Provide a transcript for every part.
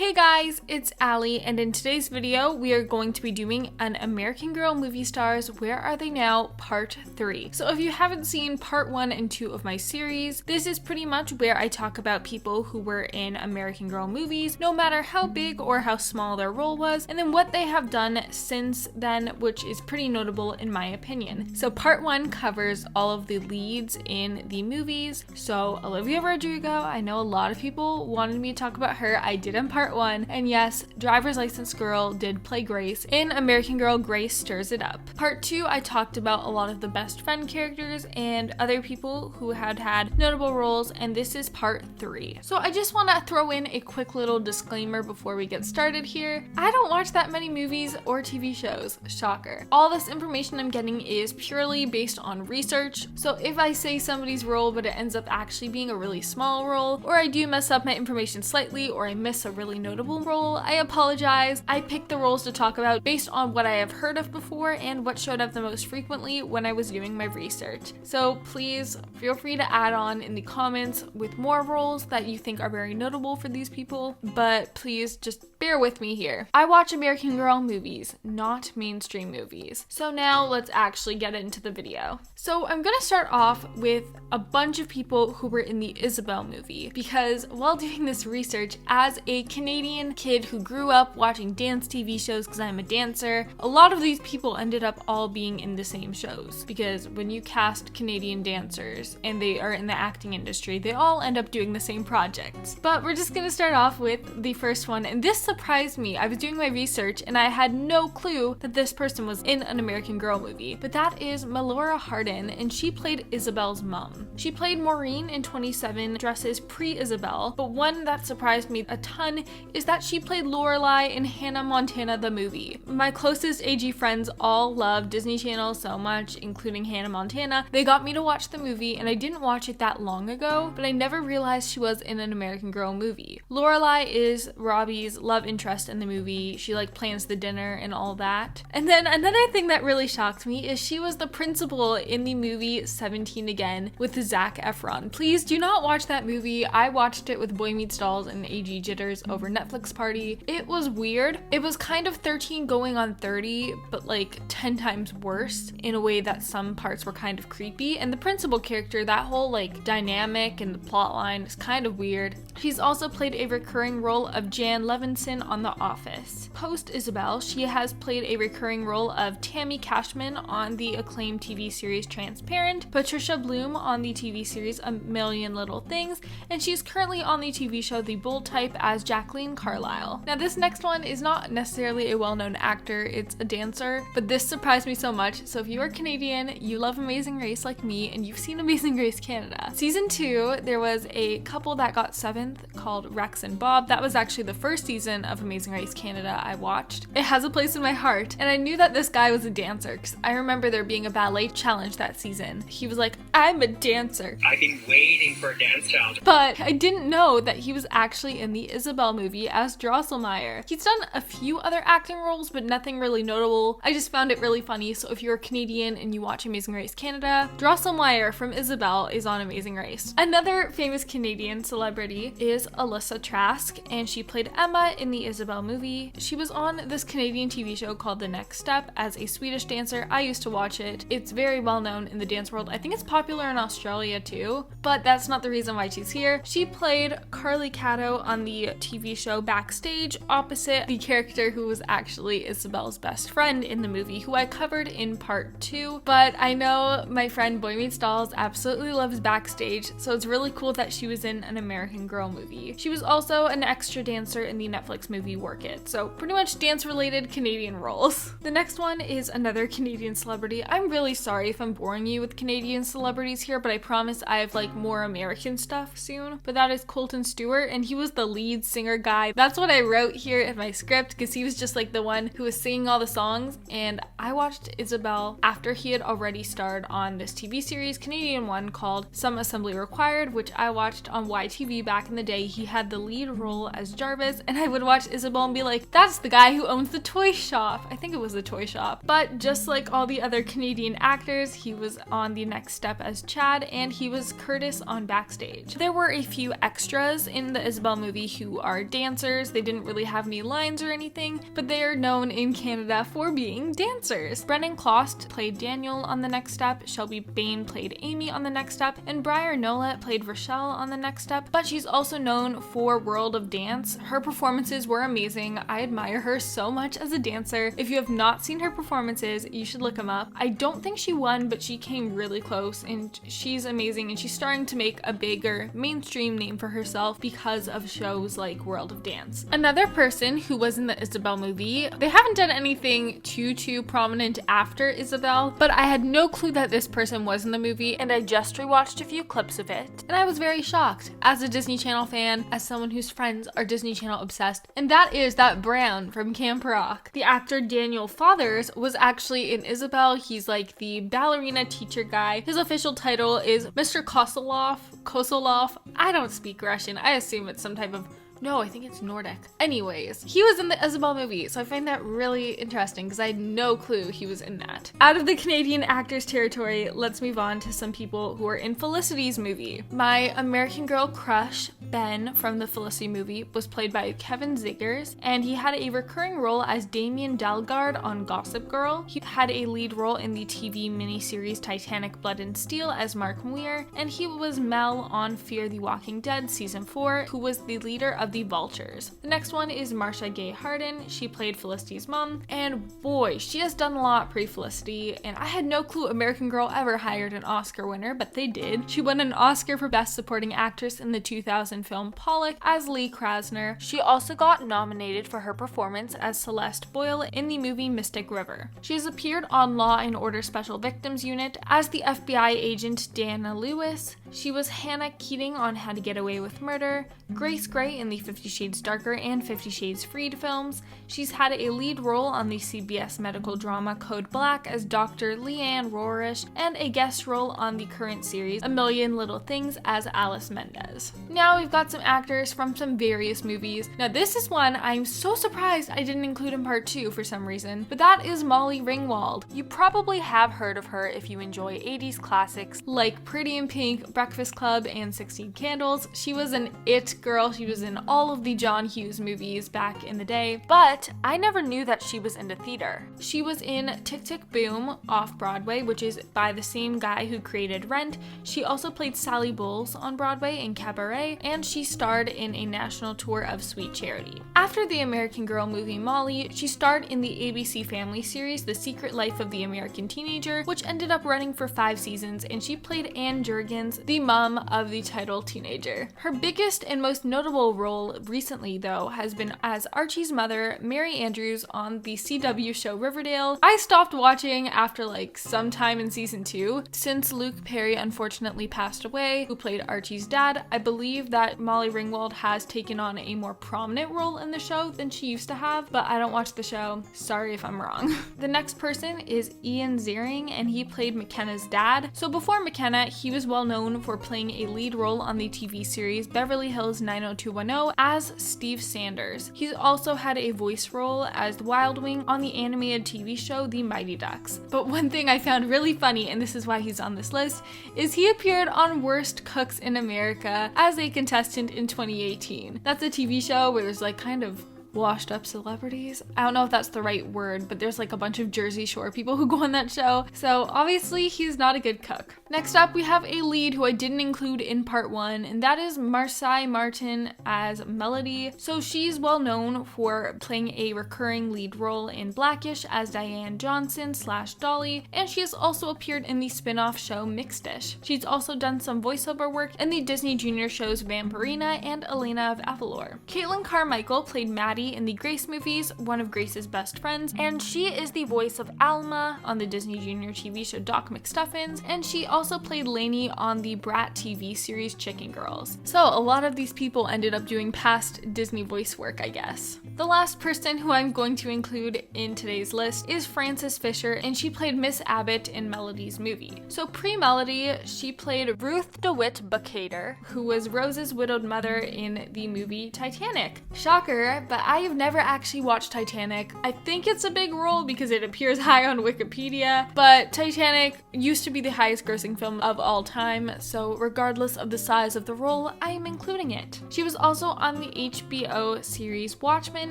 Hey guys, it's Allie, and in today's video, we are going to be doing an American Girl movie stars Where Are They Now Part 3. So if you haven't seen Part 1 and 2 of my series, this is pretty much where I talk about people who were in American Girl movies, no matter how big or how small their role was, and then what they have done since then, which is pretty notable in my opinion. So Part 1 covers all of the leads in the movies. So Olivia Rodrigo, I know a lot of people wanted me to talk about her. I did in Part 1, and yes, Driver's License Girl did play Grace. In American Girl, Grace stirs it up. Part 2, I talked about a lot of the best friend characters and other people who had notable roles, and this is Part 3. So I just want to throw in a quick little disclaimer before we get started here. I don't watch that many movies or TV shows, shocker. All this information I'm getting is purely based on research, so if I say somebody's role but it ends up actually being a really small role, or I do mess up my information slightly, or I miss a really notable role, I apologize. I picked the roles to talk about based on what I have heard of before and what showed up the most frequently when I was doing my research. So please feel free to add on in the comments with more roles that you think are very notable for these people, but please just bear with me here. I watch American Girl movies, not mainstream movies. So now let's actually get into the video. So I'm gonna start off with a bunch of people who were in the Isabelle movie, because while doing this research, as a Canadian kid who grew up watching dance TV shows because I'm a dancer, a lot of these people ended up all being in the same shows, because when you cast Canadian dancers and they are in the acting industry, they all end up doing the same projects. But we're just gonna start off with the first one, and this surprised me. I was doing my research and I had no clue that this person was in an American Girl movie, but that is Melora Hardin, and she played Isabelle's mom. She played Maureen in 27 dresses pre-Isabelle, but one that surprised me a ton is that she played Lorelai in Hannah Montana the movie. My closest AG friends all love Disney Channel so much, including Hannah Montana. They got me to watch the movie, and I didn't watch it that long ago, but I never realized she was in an American Girl movie. Lorelai is Robbie's love interest in the movie. She plans the dinner and all that. And then another thing that really shocked me is she was the principal in the movie 17 Again with Zac Efron. Please do not watch that movie. I watched it with Boy Meets Dolls and AGJitters over Netflix party. It was weird. It was kind of 13 going on 30, but 10 times worse in a way that some parts were kind of creepy. And the principal character, that whole dynamic and the plot line is kind of weird. She's also played a recurring role of Jan Levinson on The Office. Post Isabelle, she has played a recurring role of Tammy Cashman on the acclaimed TV series Transparent, Patricia Bloom on the TV series A Million Little Things, and she's currently on the TV show The Bold Type as Jacqueline Carlisle. Now this next one is not necessarily a well-known actor, it's a dancer, but this surprised me so much. So if you are Canadian, you love Amazing Race like me, and you've seen Amazing Race Canada. Season 2, there was a couple that got 7th called Rex and Bob. That was actually the first season of Amazing Race Canada I watched. It has a place in my heart, and I knew that this guy was a dancer because I remember there being a ballet challenge that season. He was like, I'm a dancer. I've been waiting for a dance challenge. But I didn't know that he was actually in the Isabelle movie as Drosselmeyer. He's done a few other acting roles, but nothing really notable. I just found it really funny. So if you're Canadian and you watch Amazing Race Canada, Drosselmeyer from Isabelle is on Amazing Race. Another famous Canadian celebrity is Alyssa Trask, and she played Emma in the Isabelle movie. She was on this Canadian TV show called The Next Step as a Swedish dancer. I used to watch it. It's very well known in the dance world. I think it's popular in Australia too, but that's not the reason why she's here. She played Carly Cato on the TV show Backstage, opposite the character who was actually Isabelle's best friend in the movie, who I covered in Part 2. But I know my friend Boy Meets Dolls absolutely loves Backstage, so it's really cool that she was in an American Girl movie. She was also an extra dancer in the Netflix movie Work It, so pretty much dance-related Canadian roles. The next one is another Canadian celebrity. I'm really sorry if I'm boring you with Canadian celebrities here, but I promise I have more American stuff soon. But that is Colton Stewart, and he was the lead singer guy. That's what I wrote here in my script, because he was just the one who was singing all the songs, and I watched Isabelle after he had already starred on this TV series, Canadian one, called Some Assembly Required, which I watched on YTV back in the day. He had the lead role as Jarvis, and I would watch Isabelle and be like, that's the guy who owns the toy shop. I think it was the toy shop. But just like all the other Canadian actors, he was on The Next Step as Chad, and he was Curtis on Backstage. There were a few extras in the Isabelle movie who are dancers. They didn't really have any lines or anything, but they are known in Canada for being dancers. Brennan Clost played Daniel on The Next Step, Shelby Bain played Amy on The Next Step, and Briar Nolet played Rochelle on The Next Step, but she's also known for World of Dance. Her performances were amazing. I admire her so much as a dancer. If you have not seen her performances, you should look them up. I don't think she won, but she came really close, and she's amazing, and she's starting to make a bigger mainstream name for herself because of shows like World of Dance. Another person who was in the Isabelle movie, they haven't done anything too prominent after Isabelle, but I had no clue that this person was in the movie, and I just rewatched a few clips of it, and I was very shocked. As a Disney Channel fan, as someone whose friends are Disney Channel obsessed, and that is that Brown from Camp Rock. The actor Daniel Fathers was actually in Isabelle. He's like the ballerina teacher guy. His official title is Mr. Kosolov. I don't speak Russian. I assume it's some type of No, I think it's Nordic. Anyways, he was in the Isabelle movie, so I find that really interesting because I had no clue he was in that. Out of the Canadian actors territory, let's move on to some people who are in Felicity's movie. My American Girl crush, Ben, from the Felicity movie, was played by Kevin Ziggers, and he had a recurring role as Damien Dalgard on Gossip Girl. He had a lead role in the TV miniseries Titanic Blood and Steel as Mark Muir, and he was Mel on Fear the Walking Dead Season 4, who was the leader of the Vultures. The next one is Marcia Gay Harden. She played Felicity's mom, and boy, she has done a lot pre-Felicity, and I had no clue American Girl ever hired an Oscar winner, but they did. She won an Oscar for Best Supporting Actress in the 2000 film Pollock as Lee Krasner. She also got nominated for her performance as Celeste Boyle in the movie Mystic River. She has appeared on Law and Order Special Victims Unit as the FBI agent Dana Lewis. She was Hannah Keating on How to Get Away with Murder, Grace Gray in the 50 Shades Darker and 50 Shades Freed films. She's had a lead role on the CBS medical drama Code Black as Dr. Leanne Rorish, and a guest role on the current series A Million Little Things as Alice Mendez. Now we've got some actors from some various movies. Now this is one I'm so surprised I didn't include in part 2 for some reason, but that is Molly Ringwald. You probably have heard of her if you enjoy 80s classics like Pretty in Pink, Breakfast Club, and 16 Candles. She was an it girl. She was in all of the John Hughes movies back in the day, but I never knew that she was into theater. She was in Tick Tick Boom off Broadway, which is by the same guy who created Rent. She also played Sally Bowles on Broadway in Cabaret, and she starred in a national tour of Sweet Charity. After the American Girl movie Molly, she starred in the ABC Family series The Secret Life of the American Teenager, which ended up running for 5 seasons, and she played Ann Jurgens, the mom of the title teenager. Her biggest and most notable role recently, though, has been as Archie's mother, Mary Andrews, on the CW show Riverdale. I stopped watching after some time in season 2, since Luke Perry unfortunately passed away, who played Archie's dad. I believe that Molly Ringwald has taken on a more prominent role in the show than she used to have, but I don't watch the show. Sorry if I'm wrong. The next person is Ian Ziering, and he played McKenna's dad. So before McKenna, he was well known for playing a lead role on the TV series Beverly Hills 90210 as Steve Sanders. He's also had a voice role as Wild Wing on the animated TV show The Mighty Ducks. But one thing I found really funny, and this is why he's on this list, is he appeared on Worst Cooks in America as a contestant in 2018. That's a TV show where there's kind of washed up celebrities. I don't know if that's the right word, but there's a bunch of Jersey Shore people who go on that show. So obviously he's not a good cook. Next up, we have a lead who I didn't include in part 1, and that is Marcy Martin as Melody. So she's well known for playing a recurring lead role in Blackish as Diane Johnson / Dolly, and she has also appeared in the spin-off show Mixed-ish. She's also done some voiceover work in the Disney Junior shows Vampirina and Elena of Avalor. Caitlin Carmichael played Maddie in the Grace movies, one of Grace's best friends, and she is the voice of Alma on the Disney Junior TV show Doc McStuffins, and she also played Lainey on the Brat TV series Chicken Girls. So a lot of these people ended up doing past Disney voice work, I guess. The last person who I'm going to include in today's list is Frances Fisher, and she played Miss Abbott in Melody's movie. So pre-Melody, she played Ruth DeWitt Bucater, who was Rose's widowed mother in the movie Titanic. Shocker, but I have never actually watched Titanic. I think it's a big role because it appears high on Wikipedia, but Titanic used to be the highest grossing film of all time, so regardless of the size of the role, I am including it. She was also on the HBO series Watchmen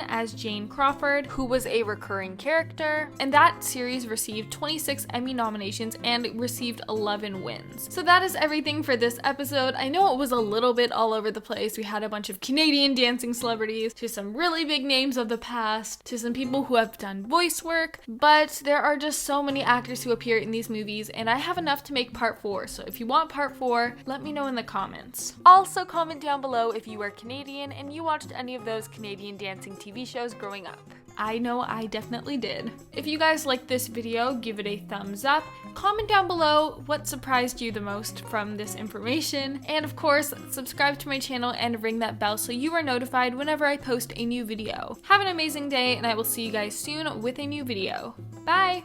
as Jane Crawford, who was a recurring character, and that series received 26 Emmy nominations and received 11 wins. So that is everything for this episode. I know it was a little bit all over the place. We had a bunch of Canadian dancing celebrities, to some really big names of the past, to some people who have done voice work, but there are just so many actors who appear in these movies, and I have enough to make part 4, so if you want part 4, let me know in the comments. Also comment down below if you are Canadian and you watched any of those Canadian dancing TV shows growing up. I know I definitely did. If you guys liked this video, give it a thumbs up. Comment down below what surprised you the most from this information. And of course, subscribe to my channel and ring that bell so you are notified whenever I post a new video. Have an amazing day, and I will see you guys soon with a new video. Bye!